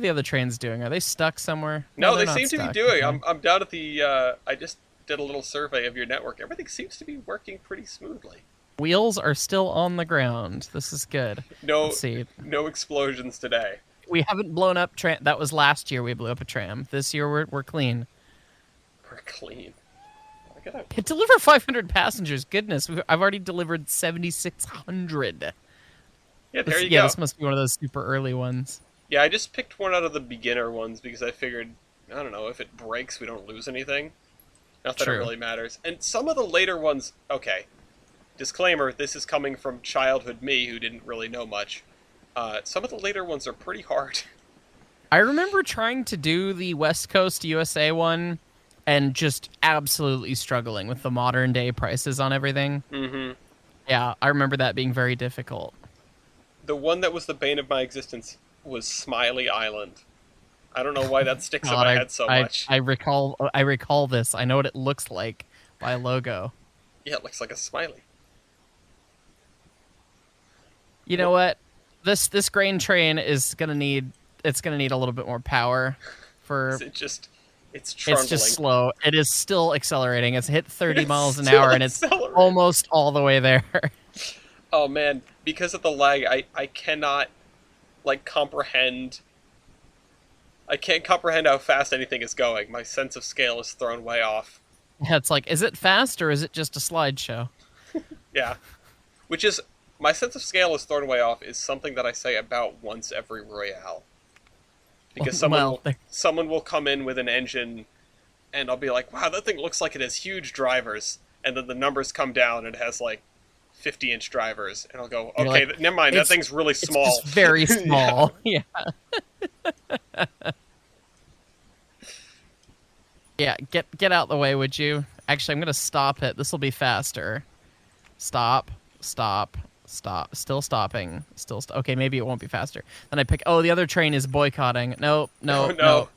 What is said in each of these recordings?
the other trains doing? Are they stuck somewhere? No, They're they not seem to be stuck. doing. Okay. I'm down at the. I just did a little survey of your network. Everything seems to be working pretty smoothly. Wheels are still on the ground. This is good. Let's No, see. no explosions today. We haven't blown up tram. That was last year we blew up a tram. This year we're clean. We're clean. I gotta. It delivered 500 passengers. Goodness, I've already delivered 7,600. Yeah, there you Yeah, go. this must be one of those super early ones. Yeah, I just picked one out of the beginner ones because I figured, I don't know, if it breaks, we don't lose anything. Not that it True. really matters. And some of the later ones, okay. Disclaimer: this is coming from childhood me who didn't really know much. Some of the later ones are pretty hard. I remember trying to do the West Coast USA one and just absolutely struggling with the modern day prices on everything. Mm-hmm. Yeah, I remember that being very difficult. The one that was the bane of my existence was Smiley Island. I don't know why that sticks in God, my head so much. I recall this. I know what it looks like by logo. Yeah, it looks like a smiley. You know what? This grain train is gonna need a little bit more power for Is it just... It's it's trundling. just slow. It is still accelerating. It's hit 30 It's miles an still hour and it's accelerating. almost all the way there. Oh man, because of the lag, I cannot, like, comprehend... I can't comprehend how fast anything is going. My sense of scale is thrown way off. Yeah, it's like, is it fast or is it just a slideshow? Yeah. Which is... My sense of scale is thrown way off is something that I say about once every Royale. Because someone will come in with an engine, and I'll be like, wow, that thing looks like it has huge drivers. And then the numbers come down, and it has, like, 50-inch drivers. And I'll go, okay, like, never mind, that thing's really small. It's just very small. Yeah. Yeah, get out the way, would you? Actually, I'm going to stop it. This will be faster. Stop. Still stopping. Okay, maybe it won't be faster. Then I pick... Oh, the other train is boycotting. No. No.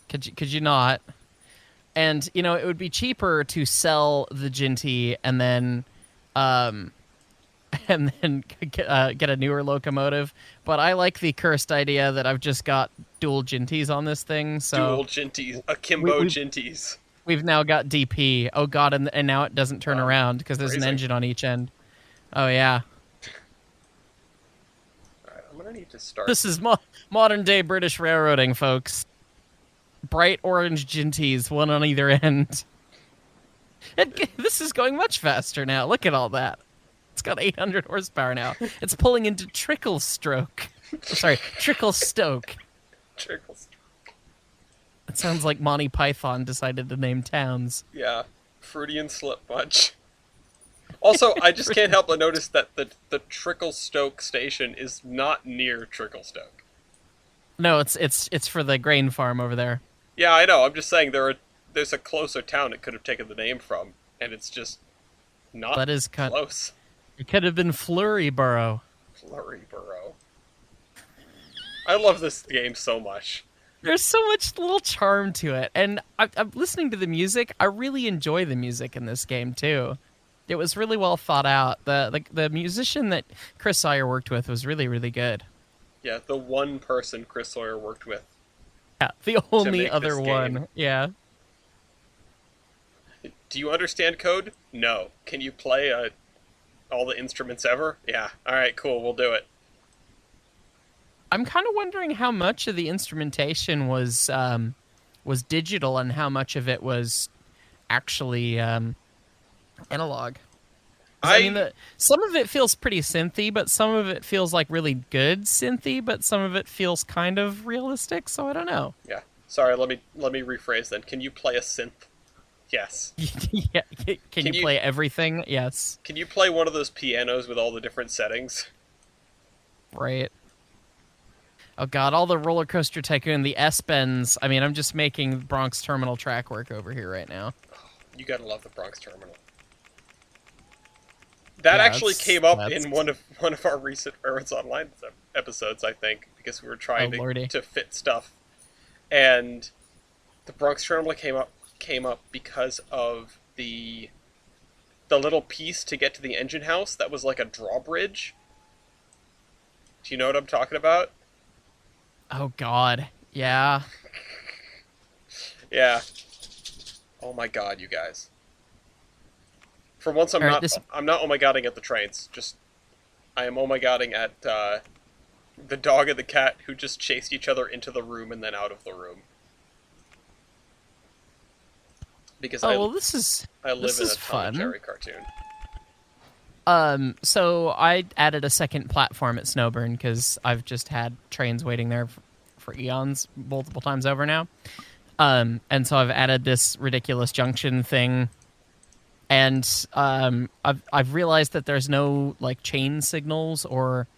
Could you not? And, it would be cheaper to sell the Ginty and then get a newer locomotive. But I like the cursed idea that I've just got dual Ginties on this thing. So Dual Ginties. Akimbo Ginties. we've now got DP. Oh, God, and now it doesn't turn around because there's an Phrasing. engine on each end. Oh, yeah. Alright, I'm gonna need to start... This is modern-day British railroading, folks. Bright orange Ginties, one on either end. This is going much faster now. Look at all that. It's got 800 horsepower now. It's pulling into trickle stoke. Trickle It sounds like Monty Python decided to name towns. Yeah. Freudian slip much. Also, I just can't help but notice that the Tricklestoke station is not near Tricklestoke. No, it's for the grain farm over there. Yeah, I know. I'm just saying there's a closer town it could have taken the name from, and it's just not That is close. It could have been Flurryborough. Flurryborough. I love this game so much. There's so much little charm to it, and I'm listening to the music. I really enjoy the music in this game too. It was really well thought out. The musician that Chris Sawyer worked with was really, really good. Yeah, the one person Chris Sawyer worked with. Yeah, the only make other this one. game. Yeah. Do you understand code? No. Can you play all the instruments ever? Yeah. Alright, cool, we'll do it. I'm kind of wondering how much of the instrumentation was digital and how much of it was actually analog. Some of it feels pretty synthy, but some of it feels like really good synthy, but some of it feels kind of realistic. So I don't know. Yeah. Sorry, let me rephrase then. Can you play a synth? Yes. Yeah. Can you play everything? Yes. Can you play one of those pianos with all the different settings? Right. Oh God, all the Roller Coaster Tycoon, the S-Bends. I mean, I'm just making Bronx Terminal track work over here right now. You gotta love the Bronx Terminal. That actually came up in one of our recent Erwin's Online episodes, I think, because we were trying to fit stuff, and the Bronx Terminal came up because of the little piece to get to the engine house that was like a drawbridge. Do you know what I'm talking about? Oh God. Yeah. Yeah. Oh my god, you guys. For once, All right. I'm not oh my godding at the trains. Just I am oh my godding at the dog and the cat who just chased each other into the room and then out of the room. Because Oh well, I live this in is a Tom and fun. Jerry cartoon. So I added a second platform at Snowburn because I've just had trains waiting there for eons, multiple times over now. And so I've added this ridiculous junction thing, and I've realized that there's no like chain signals or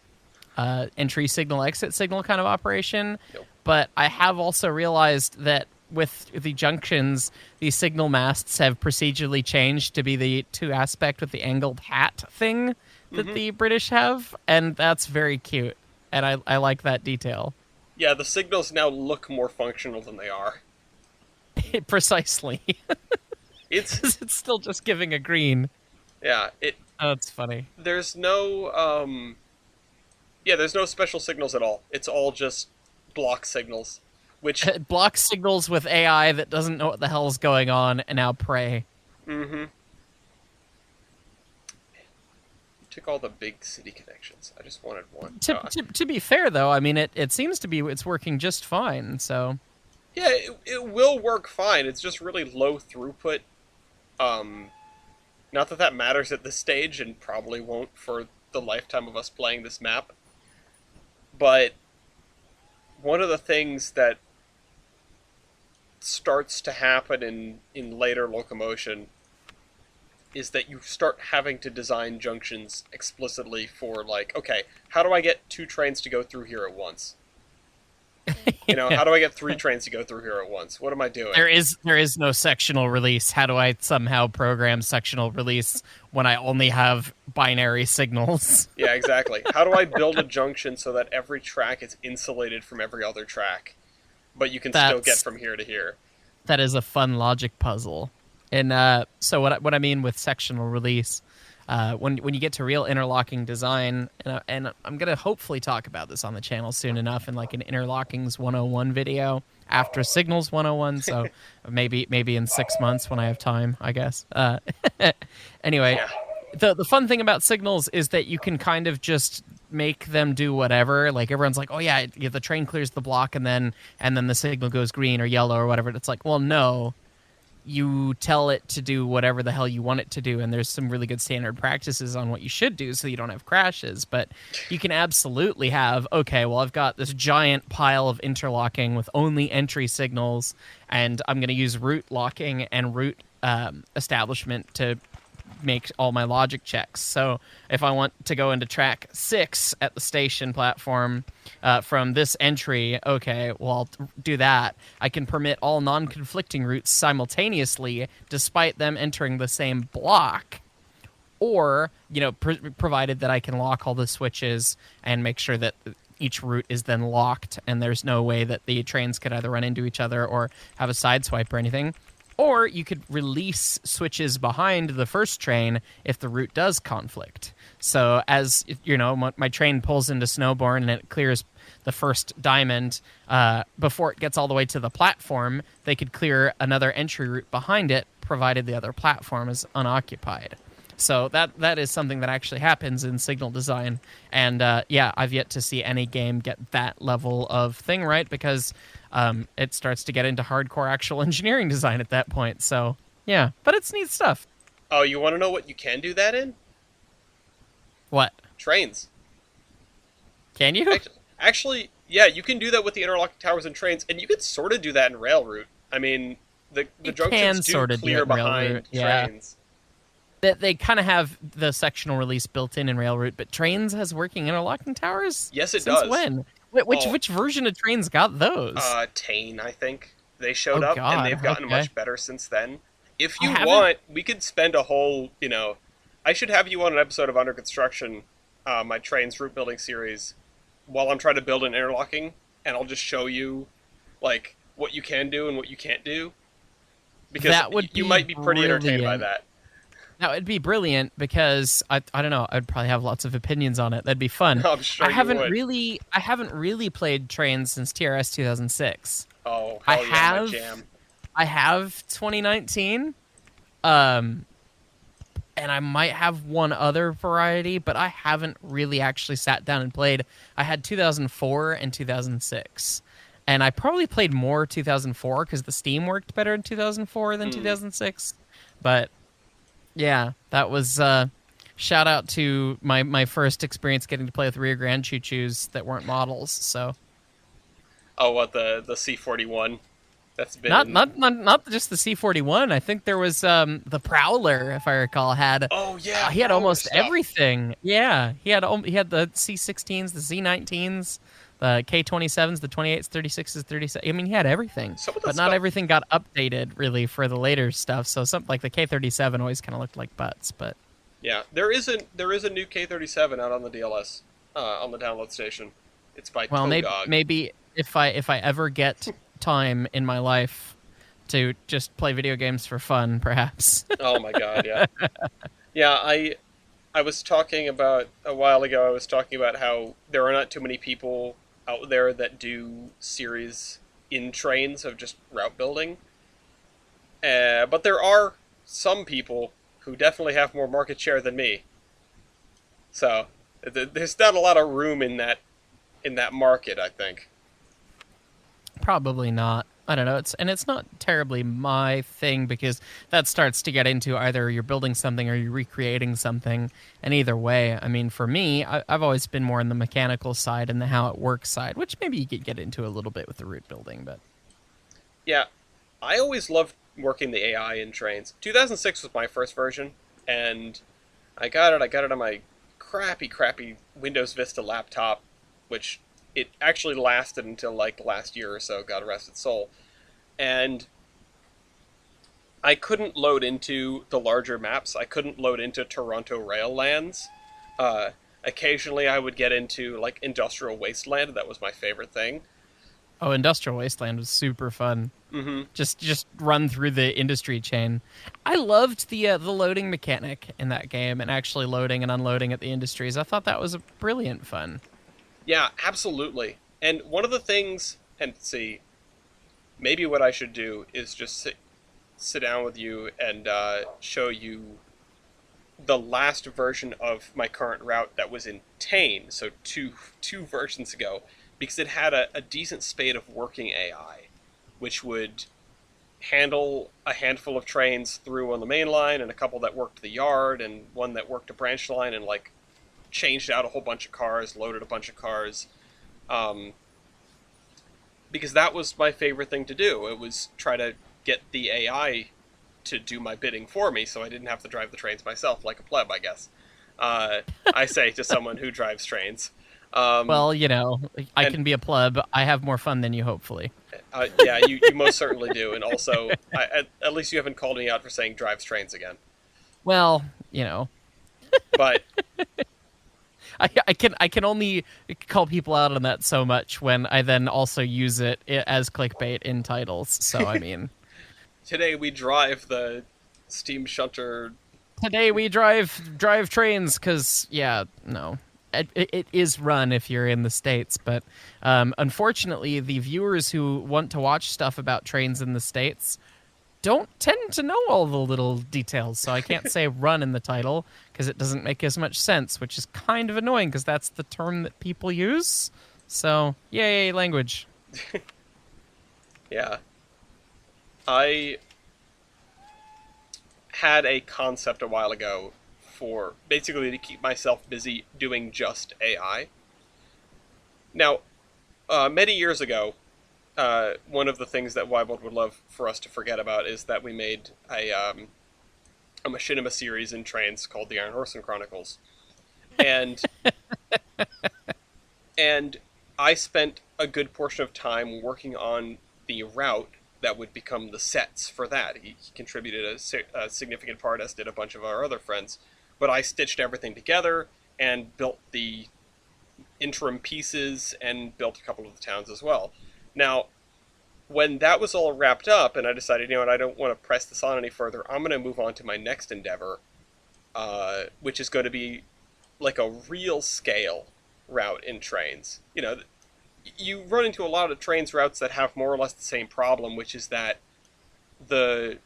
entry signal, exit signal kind of operation. Nope. But I have also realized that with the junctions, the signal masts have procedurally changed to be the two aspect with the angled hat thing that the British have, and that's very cute. And I like that detail. Yeah, the signals now look more functional than they are. Precisely. It's It's still just giving a green. yeah, it Oh, that's funny. there's no yeah, there's no special signals at all. It's all just block signals, which It blocks signals with AI that doesn't know what the hell's going on, and now pray. mm-hmm. Took all the big city connections. I just wanted one. To be fair, though, I mean, it seems to be it's working just fine. So Yeah, it will work fine. It's just really low throughput. Not that that matters at this stage, and probably won't for the lifetime of us playing this map. But one of the things that starts to happen in later Locomotion is that you start having to design junctions explicitly for, like, okay, how do I get 2 trains to go through here at once? You know, how do I get 3 trains to go through here at once? What am I doing? there is no sectional release. How do I somehow program sectional release when I only have binary signals? Yeah, exactly. How do I build a junction so that every track is insulated from every other track, but you can still get from here to here? That is a fun logic puzzle. And so what I mean with sectional release, when you get to real interlocking design, and I'm gonna hopefully talk about this on the channel soon enough in like an interlockings 101 video after signals 101. So maybe in 6 months when I have time, I guess. Anyway, Yeah. the fun thing about signals is that you can kind of just make them do whatever. Like everyone's like, oh yeah, the train clears the block and then the signal goes green or yellow or whatever. It's like, well, no. You tell it to do whatever the hell you want it to do, and there's some really good standard practices on what you should do so you don't have crashes. But you can absolutely have, okay, well, I've got this giant pile of interlocking with only entry signals, and I'm going to use route locking and route establishment to make all my logic checks. So if I want to go into track 6 at the station platform from this entry, okay, well, I'll do that. I can permit all non-conflicting routes simultaneously despite them entering the same block. Or, provided that I can lock all the switches and make sure that each route is then locked and there's no way that the trains could either run into each other or have a side swipe or anything. Or you could release switches behind the first train if the route does conflict. So as, my train pulls into Snowbourne and it clears the first diamond, before it gets all the way to the platform, they could clear another entry route behind it, provided the other platform is unoccupied. So that is something that actually happens in signal design. And I've yet to see any game get that level of thing right because it starts to get into hardcore actual engineering design at that point. So, yeah. But it's neat stuff. Oh, you want to know what you can do that in? What? Trains. Can you? Actually, yeah, you can do that with the interlocking towers and trains, and you could sort of do that in rail route. I mean, the junctions do clear behind trains. They kind of have the sectional release built in Railroute, but Trains has working interlocking towers? Yes, it Since does. When? Which version of Trains got those? Tane, I think. They showed up, and they've gotten much better since then. If you want, we could spend a whole, I should have you on an episode of Under Construction, my Trains route building series, while I'm trying to build an interlocking, and I'll just show you, like, what you can do and what you can't do. Because you might be pretty entertained by that. That would be brilliant because I don't know, I'd probably have lots of opinions on it. That'd be fun. I'm sure you would. I haven't really played Trains since TRS 2006. Oh, I hell yeah, my have jam. I have 2019. Um and I might have one other variety, but I haven't really actually sat down and played. I had 2004 and 2006. And I probably played more 2004 because the Steam worked better in 2004 than 2006. But yeah, that was shout out to my first experience getting to play with Rio Grande choo-choos that weren't models. So Oh, what, the C41? That's not been... not just the C41. I think there was the Prowler, if I recall, had Oh, yeah, he had Prowler almost stuff. everything. Yeah, he had the C16s, the Z19s, the K27s, the 28s, 36s, 37. I mean, he had everything, Some of the but not stuff... everything got updated really for the later stuff. So something like the K37 always kind of looked like butts, but Yeah, there is a new K37 out on the DLS, on the download station. It's by well, Togog. maybe if I ever get time in my life to just play video games for fun, perhaps. Oh my god, yeah. Yeah, I was talking about a while ago. I was talking about how there are not too many people out there that do series in trains of just route building. But there are some people who definitely have more market share than me. So there's not a lot of room in that market, I think. Probably not. I don't know. It's not terribly my thing because that starts to get into either you're building something or you're recreating something. And either way, I mean, for me, I've always been more on the mechanical side and the how it works side, which maybe you could get into a little bit with the route building. But Yeah, I always loved working the AI in trains. 2006 was my first version, and I got it. I got it on my crappy Windows Vista laptop, which it actually lasted until like last year or so. God rest its soul. And I couldn't load into the larger maps. I couldn't load into Toronto rail lands. Uh, Occasionally, I would get into like Industrial Wasteland. That was my favorite thing. oh, Industrial Wasteland was super fun. Mm-hmm. Just run through the industry chain. I loved the loading mechanic in that game and actually loading and unloading at the industries. I thought that was a brilliant fun. Yeah, absolutely. And one of the things, and see, maybe what I should do is just sit down with you and show you the last version of my current route that was in Tane, so two versions ago, because it had a decent spate of working AI, which would handle a handful of trains through on the main line and a couple that worked the yard and one that worked a branch line and like changed out a whole bunch of cars, loaded a bunch of cars. Um, because that was my favorite thing to do. It was try to get the AI to do my bidding for me so I didn't have to drive the trains myself like a pleb, I guess. I say to someone who drives trains. Well, you know, I And can be a pleb. I have more fun than you, hopefully. yeah, you most certainly do. And also, at least you haven't called me out for saying drives trains again. Well, you know, But I can only call people out on that so much when I then also use it as clickbait in titles. So I mean, today we drive the steam shunter. today we drive trains because yeah, no. It is run if you're in the States, but unfortunately, the viewers who want to watch stuff about trains in the States don't tend to know all the little details. So I can't say run in the title because it doesn't make as much sense, which is kind of annoying because that's the term that people use. So, yay, language. Yeah. I had a concept a while ago for basically to keep myself busy doing just AI. Now, many years ago, one of the things that Weibold would love for us to forget about is that we made a machinima series in trains called the Iron Horseman Chronicles, and and I spent a good portion of time working on the route that would become the sets for that. He contributed a significant part, as did a bunch of our other friends, but I stitched everything together and built the interim pieces and built a couple of the towns as well. Now, when that was all wrapped up and I decided, you know what, I don't want to press this on any further, I'm going to move on to my next endeavor, which is going to be like a real scale route in trains. You run into a lot of trains routes that have more or less the same problem, which is that the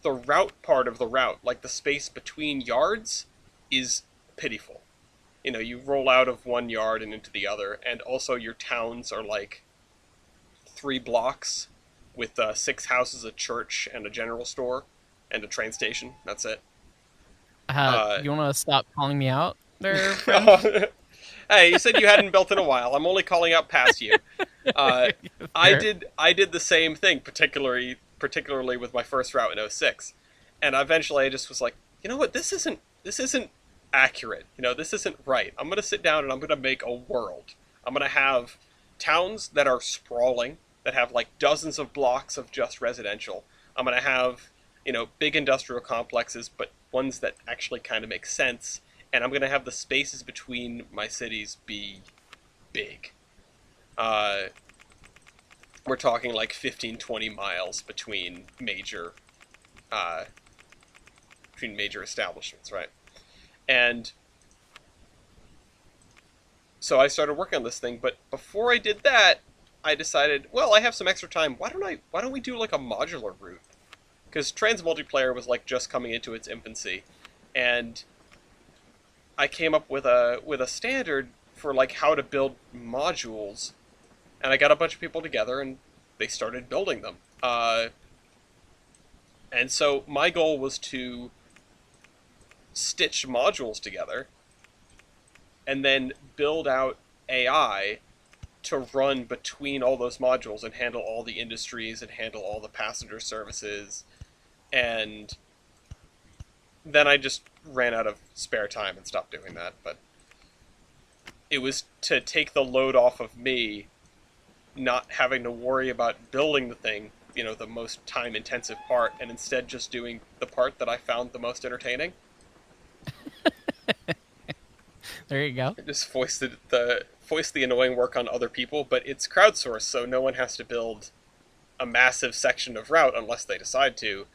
route part of the route, like the space between yards, is pitiful. You roll out of one yard and into the other, and also your towns are like 3 blocks with 6 houses, a church, and a general store, and a train station. That's it. You want to stop calling me out there, friend? Hey, you said you hadn't built in a while. I'm only calling out past you. I did the same thing, particularly with my first route in '06, and eventually I just was like, you know what, this isn't accurate. This isn't right. I'm gonna sit down and I'm gonna make a world. I'm gonna have towns that are sprawling, that have like dozens of blocks of just residential. I'm gonna have big industrial complexes, but ones that actually kind of make sense. And I'm gonna have the spaces between my cities be big. We're talking like 15, 20 miles between major establishments, right? And so I started working on this thing, but before I did that, I decided, well, I have some extra time. Why don't we do like a modular route? Because trans multiplayer was like just coming into its infancy, and I came up with a standard for like how to build modules, and I got a bunch of people together and they started building them. And so my goal was to stitch modules together and then build out AI to run between all those modules and handle all the industries and handle all the passenger services. And then I just ran out of spare time and stopped doing that. But it was to take the load off of me, not having to worry about building the thing, the most time-intensive part, and instead just doing the part that I found the most entertaining. There you go. Just foist the annoying work on other people, but it's crowdsourced, so no one has to build a massive section of route unless they decide to.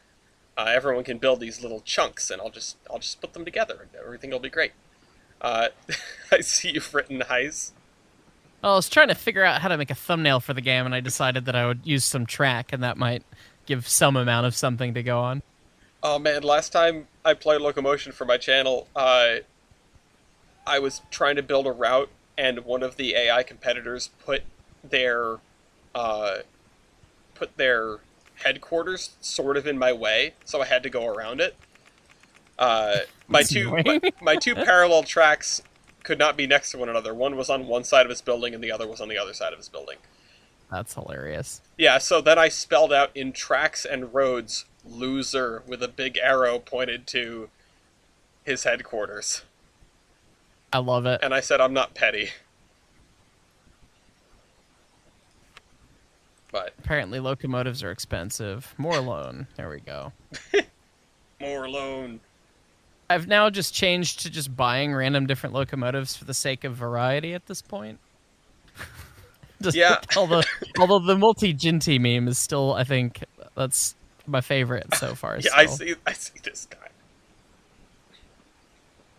Everyone can build these little chunks, and I'll just put them together, and everything will be great. I see you've written Hyce. Well, I was trying to figure out how to make a thumbnail for the game, and I decided that I would use some track, and that might give some amount of something to go on. Oh man, last time I played Locomotion for my channel, I was trying to build a route, and one of the AI competitors put their headquarters sort of in my way, so I had to go around it. My two parallel tracks could not be next to one another. One was on one side of his building, and the other was on the other side of his building. That's hilarious. Yeah, so then I spelled out in tracks and roads, loser, with a big arrow pointed to his headquarters. I love it. And I said, I'm not petty. But apparently locomotives are expensive. More loan. There we go. More loan. I've now just changed to just buying random different locomotives for the sake of variety at this point. Yeah. although the multi-Ginty meme is still, I think, that's my favorite so far. Yeah, so. I see this guy.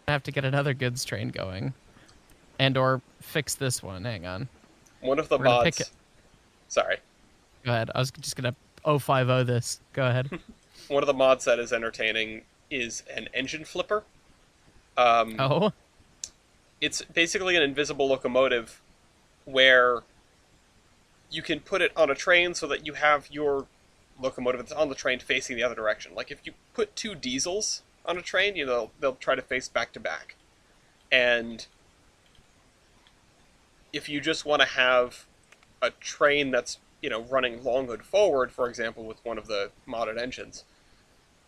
I have to get another goods train going. And or fix this one. Hang on. One of the mods. Sorry. Go ahead. I was just going to 050 this. Go ahead. One of the mods that is entertaining is an engine flipper. It's basically an invisible locomotive where you can put it on a train so that you have your locomotive that's on the train facing the other direction. Like if you put 2 diesels on a train, they'll try to face back to back. And if you just want to have a train that's, running long hood forward, for example, with one of the modded engines,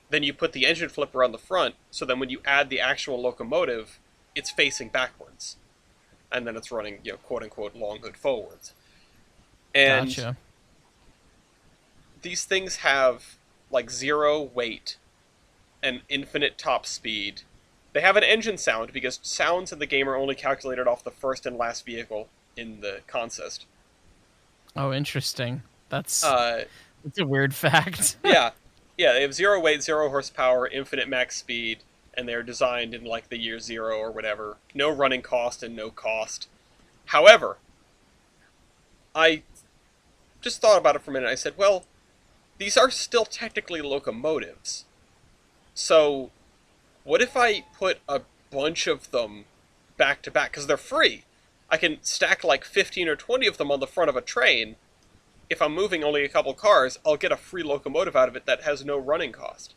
then you put the engine flipper on the front, so then when you add the actual locomotive, it's facing backwards. And then it's running, quote-unquote, long hood forwards. And gotcha. These things have, 0 weight and infinite top speed. They have an engine sound, because sounds in the game are only calculated off the first and last vehicle in the consist. Oh, interesting. That's a weird fact. Yeah, they have 0 weight, 0 horsepower, infinite max speed, and they're designed in like the year 0 or whatever. No running cost and no cost. However, I just thought about it for a minute. I said, well, these are still technically locomotives. So, what if I put a bunch of them back to back? Because they're free. I can stack like 15 or 20 of them on the front of a train. If I'm moving only a couple cars, I'll get a free locomotive out of it that has no running cost.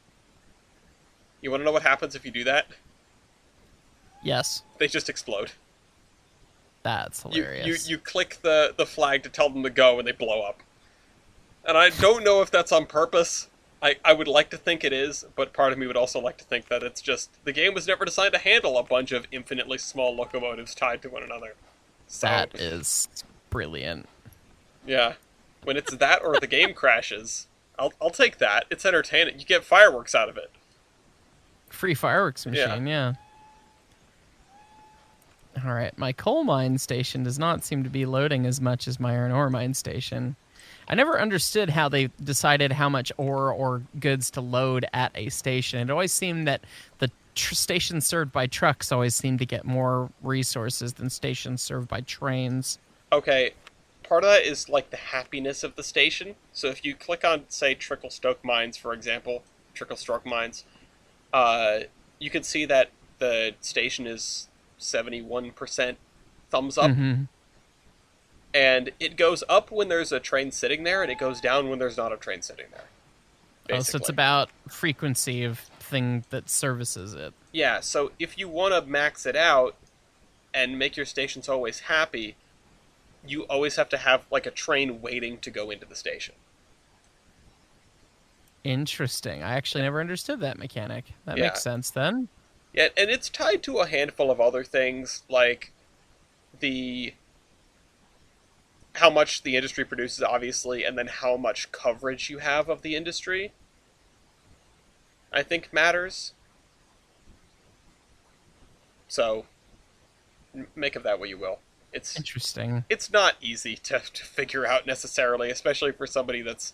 You want to know what happens if you do that? Yes. They just explode. That's hilarious. You click the flag to tell them to go, and they blow up. And I don't know if that's on purpose. I would like to think it is, but part of me would also like to think that it's just... The game was never designed to handle a bunch of infinitely small locomotives tied to one another. So, that is brilliant. Yeah. When it's that or the game crashes, I'll take that. It's entertaining. You get fireworks out of it. Free fireworks machine, yeah. All right, my coal mine station does not seem to be loading as much as my iron ore mine station. I never understood how they decided how much ore or goods to load at a station. It always seemed that the stations served by trucks always seemed to get more resources than stations served by trains. Okay, part of that is like the happiness of the station. So if you click on, say, Trickle-Stoke Mines, for example, Trickle-Stroke Mines, you can see that the station is 71% thumbs up. Mm-hmm. And it goes up when there's a train sitting there, and it goes down when there's not a train sitting there. Basically. Oh, so it's about frequency of thing that services it. Yeah, so if you want to max it out and make your stations always happy, you always have to have like a train waiting to go into the station. Interesting. I actually never understood that mechanic. That makes sense then. Yeah, and it's tied to a handful of other things, like how much the industry produces, obviously, and then how much coverage you have of the industry, I think matters. So, make of that what you will. It's interesting. It's not easy to figure out necessarily, especially for somebody that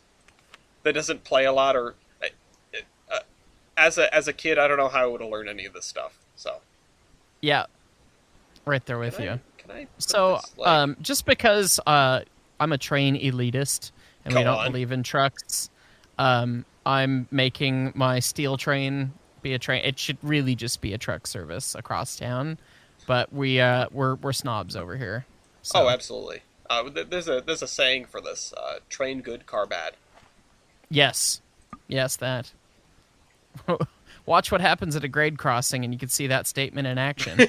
doesn't play a lot, or as a kid, I don't know how I would have learned any of this stuff. So, yeah, right there with you. Can I? So, just because I'm a train elitist and we don't believe in trucks, I'm making my steel train be a train. It should really just be a truck service across town, but we're snobs over here. So. Oh, absolutely. There's a saying for this: train good, car bad. Yes, that. Watch what happens at a grade crossing, and you can see that statement in action.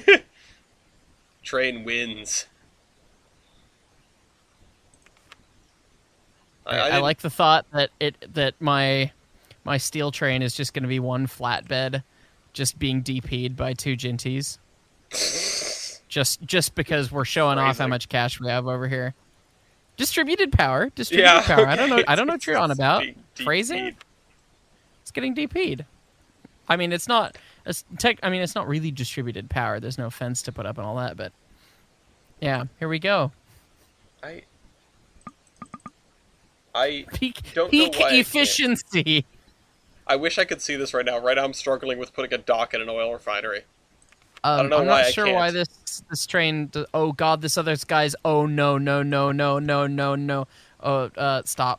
Train wins. I like the thought that my steel train is just going to be one flatbed, just being DP'd by two genties. just because we're showing off how much cash we have over here. Distributed power. Yeah, power. Okay. I don't know what you're on about. Phrasing. It's getting DP'd. I mean, it's not really distributed power. There's no fence to put up and all that, but yeah, here we go. I peak don't know why efficiency. I wish I could see this right now. Right now, I'm struggling with putting a dock in an oil refinery. I don't know I'm why not sure why this train. Oh God, this other guy's. Oh no. Oh, stop.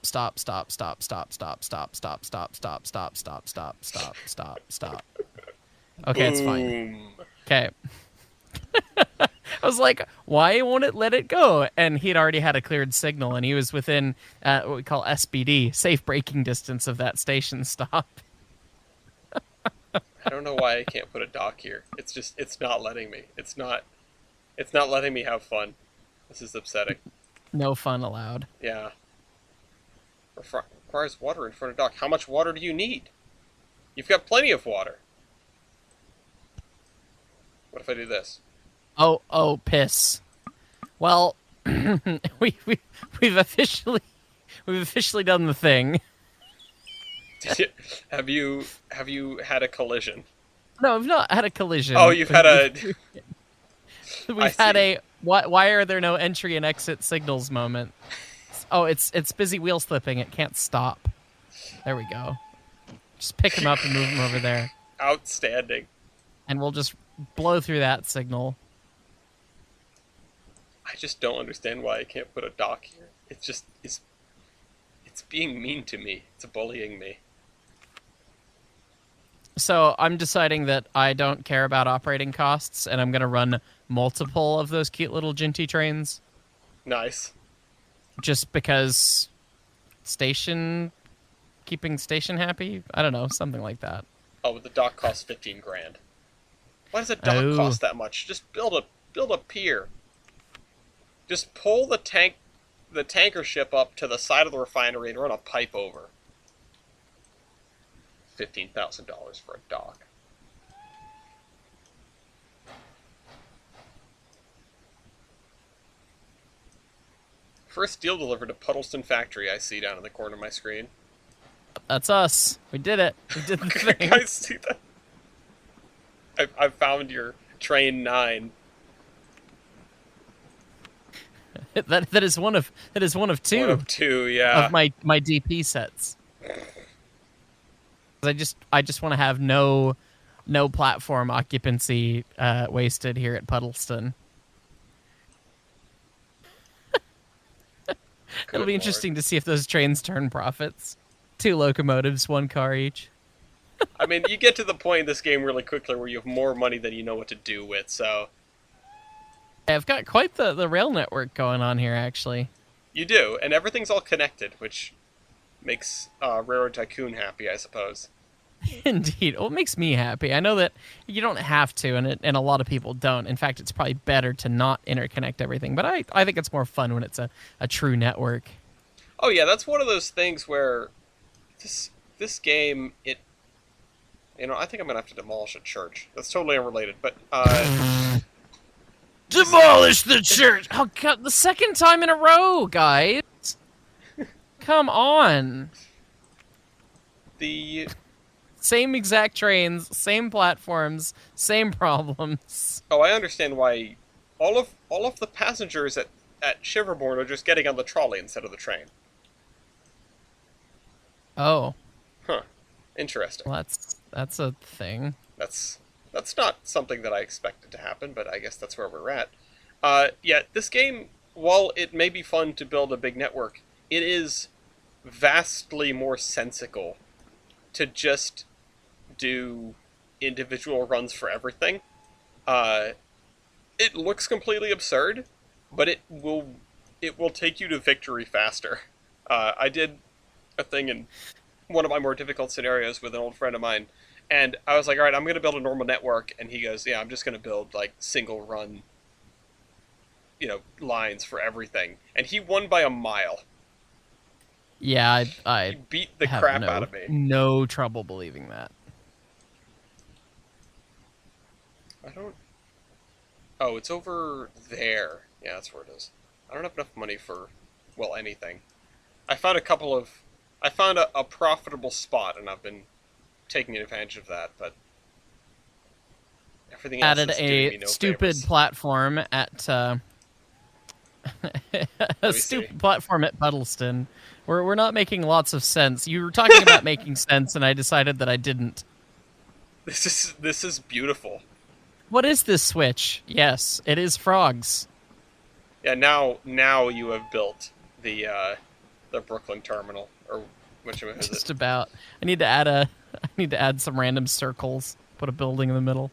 Okay, it's fine. Okay. I was like, why won't it let it go? And he'd already had a cleared signal, and he was within what we call SBD, safe braking distance of that station stop. I don't know why I can't put a dock here. It's not letting me. It's not letting me have fun. This is upsetting. No fun allowed. Yeah. Requires water in front of dock. How much water do you need? You've got plenty of water. What if I do this? Oh, piss. Well, we've officially done the thing. Have you had a collision? No, I've not had a collision. Oh, you've had a. We've had a. Why are there no entry and exit signals moment? Oh, it's busy wheel slipping. It can't stop. There we go. Just pick him up and move him over there. Outstanding. and we'll just blow through that signal. I just don't understand why I can't put a dock here. It's being mean to me. It's bullying me. So I'm deciding that I don't care about operating costs, and I'm going to run multiple of those cute little Jinty trains. Nice. Just because keeping station happy? I don't know, something like that. Oh, the dock costs 15 grand. Why does a dock cost that much? Just build a pier. Just pull the tanker ship up to the side of the refinery and run a pipe over. $15,000 for a dock. First steel delivered to Puddleston Factory, I see down in the corner of my screen. That's us. We did it. We did the thing. Guys, see that? I found your train 9. That is one of two. One of two, yeah. Of my DP sets. I just want to have no platform occupancy wasted here at Puddleston. It'll be interesting to see if those trains turn profits. 2 locomotives, 1 car each. I mean, you get to the point in this game really quickly where you have more money than you know what to do with, so... I've got quite the rail network going on here, actually. You do, and everything's all connected, which makes Railroad Tycoon happy, I suppose. Indeed. Well, it makes me happy. I know that you don't have to, and a lot of people don't. In fact, it's probably better to not interconnect everything, but I think it's more fun when it's a true network. Oh yeah, that's one of those things where this game, I think I'm going to have to demolish a church. That's totally unrelated, but... Demolish the church! Oh, God, the second time in a row, guys! Come on! The... Same exact trains, same platforms, same problems. Oh, I understand why all of the passengers at Shiverborn are just getting on the trolley instead of the train. Oh. Huh. Interesting. Well, that's a thing. That's not something that I expected to happen, but I guess that's where we're at. Yeah, this game, while it may be fun to build a big network, it is vastly more sensical to just do individual runs for everything. It looks completely absurd, but it will take you to victory faster. I did a thing in one of my more difficult scenarios with an old friend of mine, and I was like, all right, I'm going to build a normal network, and he goes, yeah, I'm just going to build, like, single run, lines for everything. And he won by a mile. Yeah, he beat the crap out of me. No trouble believing that. Oh, it's over there. Yeah, that's where it is. I don't have enough money for, anything. I found a profitable spot, and I've been taking advantage of that, but everything else added is doing me no stupid favors. Platform at a stupid platform at Puddleston. We're not making lots of sense. You were talking about making sense, and I decided that I didn't. This is beautiful. What is this switch? Yes, it is frogs. Yeah, now you have built the Brooklyn terminal, or which one is it? Just about. I need to add some random circles. Put a building in the middle.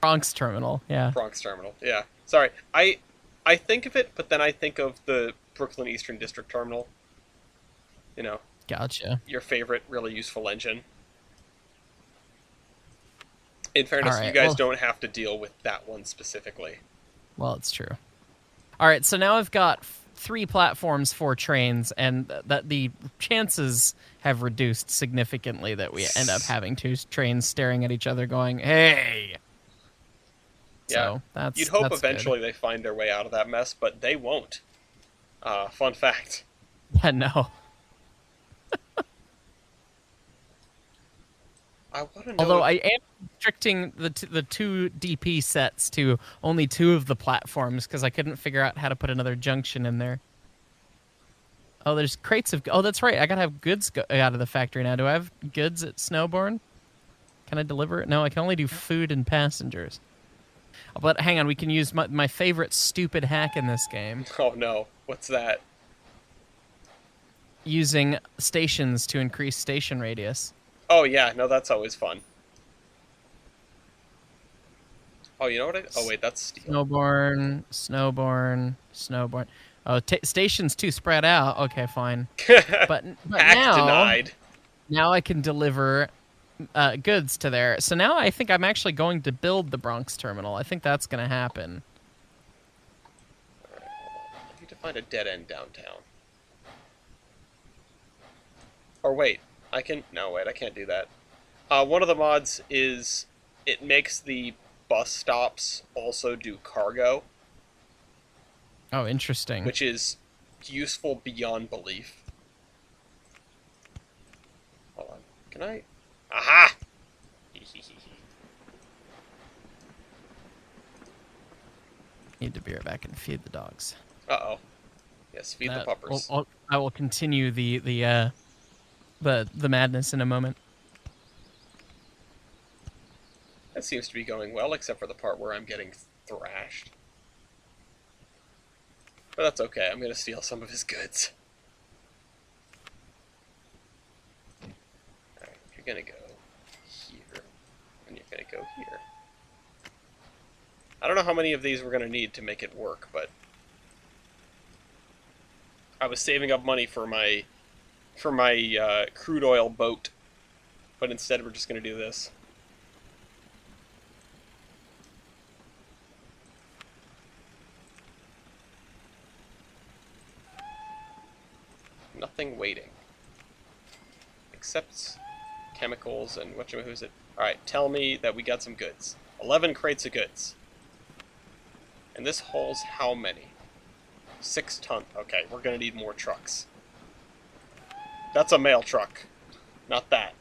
Bronx terminal. Yeah. Bronx terminal. Yeah. Sorry, I think of it, but then I think of the Brooklyn Eastern District terminal. Gotcha. Your favorite, really useful engine. In fairness, right, you guys don't have to deal with that one specifically. Well, it's true. All right, so now I've got 3 platforms, 4 trains, and that the chances have reduced significantly that we end up having 2 trains staring at each other going, hey! Yeah, so you'd hope that's eventually good. they find their way out of that mess, but they won't. Fun fact. Yeah, no. I want to know. Although I am restricting the 2 DP sets to only 2 of the platforms because I couldn't figure out how to put another junction in there. Oh, there's crates of... Oh, that's right. I gotta have goods out of the factory now. Do I have goods at Snowborn? Can I deliver it? No, I can only do food and passengers. But hang on, we can use my favorite stupid hack in this game. Oh no, what's that? Using stations to increase station radius. Oh yeah, no, that's always fun. Oh, you know what? Oh wait, that's steel. Snowborn, snowborn, snowborn. Oh, stations too spread out. Okay, fine. But Hack now, denied. Now I can deliver goods to there. So now I think I'm actually going to build the Bronx terminal. I think that's going to happen. All right, hold on. I need to find a dead end downtown. Or wait, I can. No, wait, I can't do that. One of the mods is it makes the bus stops also do cargo. Oh, interesting. Which is useful beyond belief. Hold on. Can I? Aha! Need to be right back and feed the dogs. Uh-oh. Yes, feed the puppers. I will continue the madness in a moment. That seems to be going well, except for the part where I'm getting thrashed. But that's okay, I'm gonna steal some of his goods. Alright, you're gonna go here, and you're gonna go here. I don't know how many of these we're gonna need to make it work, but I was saving up money for my crude oil boat, but instead we're just gonna do this. Nothing waiting. Except chemicals and who's it? Alright, tell me that we got some goods. 11 crates of goods. And this holds how many? 6 tons. Okay, we're gonna need more trucks. That's a mail truck. Not that.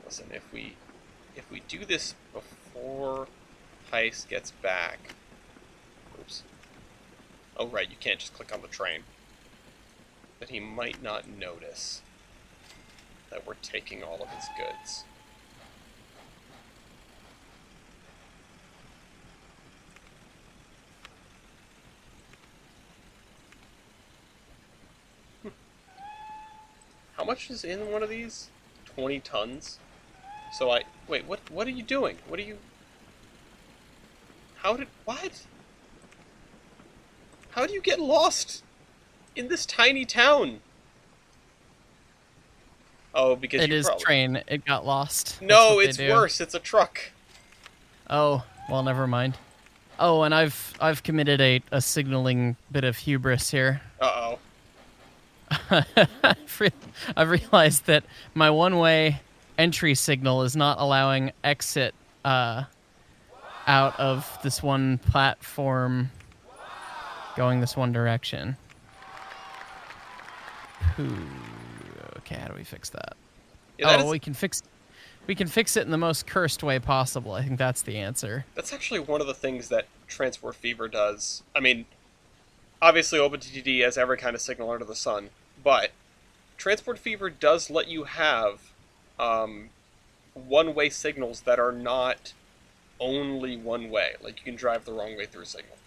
Listen, if we do this before Hyce gets back. Oops. Oh right, you can't just click on the train. But he might not notice that we're taking all of his goods. How much is in one of these? 20 tons? So wait, what are you doing? What are you... what? How do you get lost in this tiny town? Oh, because it is train. It got lost. No, it's worse. It's a truck. Oh, well, never mind. Oh, and I've committed a signaling bit of hubris here. Uh-oh. I've realized that my one-way entry signal is not allowing exit out of this one platform going this one direction. Okay, how do we fix that? Yeah, we can fix it in the most cursed way possible. I think that's the answer. That's actually one of the things that Transport Fever does. I mean, obviously OpenTTD has every kind of signal under the sun, but Transport Fever does let you have one-way signals that are not only one way. Like, you can drive the wrong way through signal.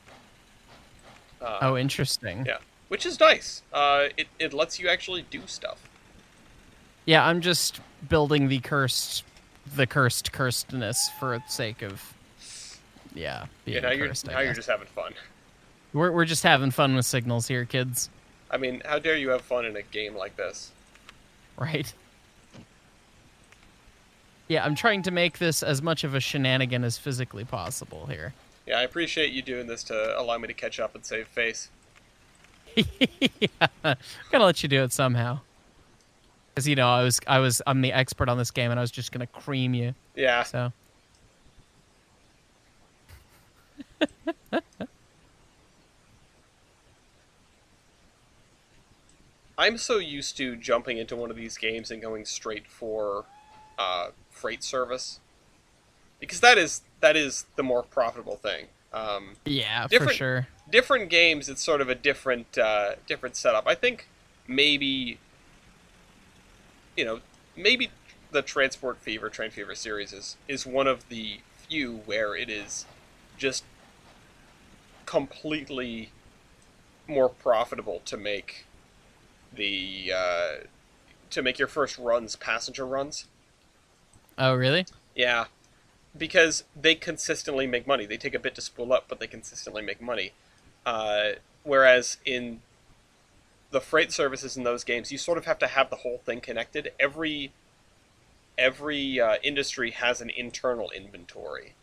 Oh, interesting. Yeah, which is nice. It lets you actually do stuff. Yeah, I'm just building the cursedness for the sake of, being cursed. Now you're just having fun. We're just having fun with signals here, kids. I mean, how dare you have fun in a game like this? Right. Yeah, I'm trying to make this as much of a shenanigan as physically possible here. Yeah, I appreciate you doing this to allow me to catch up and save face. Yeah, gotta let you do it somehow. Because I'm the expert on this game, and I was just gonna cream you. Yeah. So. I'm so used to jumping into one of these games and going straight for freight service, because that is the more profitable thing. Yeah, for sure. Different games, it's sort of a different setup. I think maybe you know, maybe the Transport Fever, Train Fever series is one of the few where it is just completely more profitable to make the to make your first runs passenger runs. Oh, really? Yeah, because they consistently make money. They take a bit to spool up, but they consistently make money. Uh, Whereas in the freight services in those games, you sort of have to have the whole thing connected. Every industry has an internal inventory,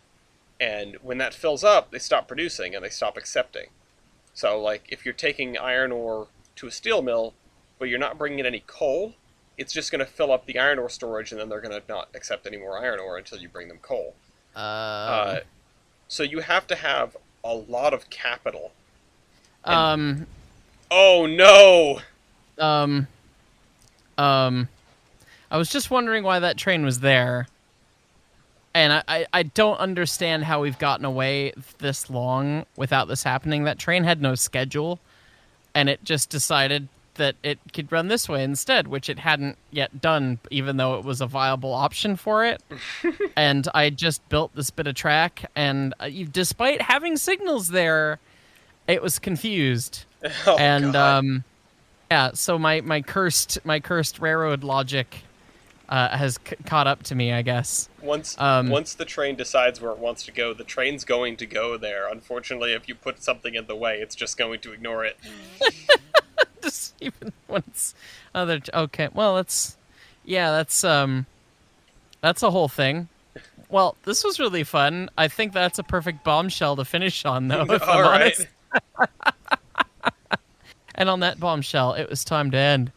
and when that fills up, they stop producing and they stop accepting. So, like, if you're taking iron ore to a steel mill, but you're not bringing in any coal, it's just going to fill up the iron ore storage, and then they're going to not accept any more iron ore until you bring them coal. Um, Uh, so you have to have a lot of capital. And um, oh no! um, um, I was just wondering why that train was there. And I don't understand how we've gotten away this long without this happening. That train had no schedule, and it just decided that it could run this way instead, which it hadn't yet done, even though it was a viable option for it. And I just built this bit of track, and despite having signals there, it was confused. Oh And god! yeah, so my cursed railroad logic has caught up to me, I guess. Once the train decides where it wants to go, the train's going to go there. Unfortunately, if you put something in the way, it's just going to ignore it. Just even when it's other. Okay, well, that's a whole thing. Well, this was really fun. I think that's a perfect bombshell to finish on, though, if I'm All right. honest. And on that bombshell, it was time to end.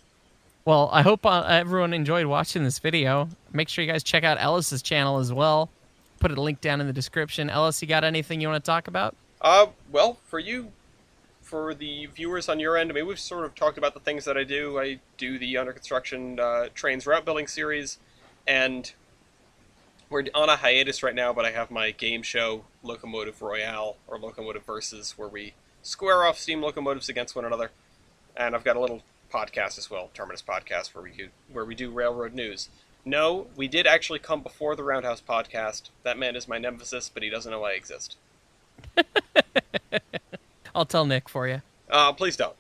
Well, I hope everyone enjoyed watching this video. Make sure you guys check out Ellis's channel as well. Put a link down in the description. Ellis, you got anything you want to talk about? Well, for the viewers on your end, I mean, we've sort of talked about the things that I do. I do the under construction trains route building series, and we're on a hiatus right now. But I have my game show, Locomotive Royale or Locomotive Versus, where we square off steam locomotives against one another. And I've got a little podcast as well, Terminus Podcast, where we do railroad news. No, we did actually come before the Roundhouse Podcast. That man is my nemesis, but he doesn't know I exist. I'll tell Nick for you. Please don't.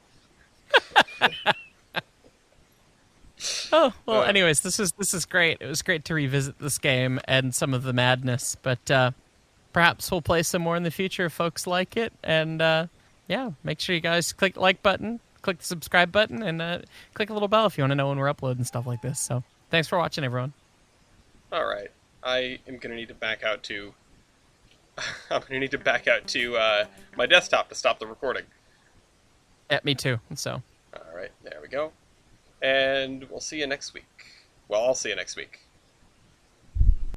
Oh, well, anyways, this is great. It was great to revisit this game and some of the madness, but perhaps we'll play some more in the future if folks like it. And yeah, make sure you guys click the like button, click the subscribe button, and click a little bell if you want to know when we're uploading stuff like this. So thanks for watching, everyone. All right. I am going to need to back out to... I'm going to need to back out to my desktop to stop the recording. Yeah, me too. So. All right, there we go. And we'll see you next week. Well, I'll see you next week.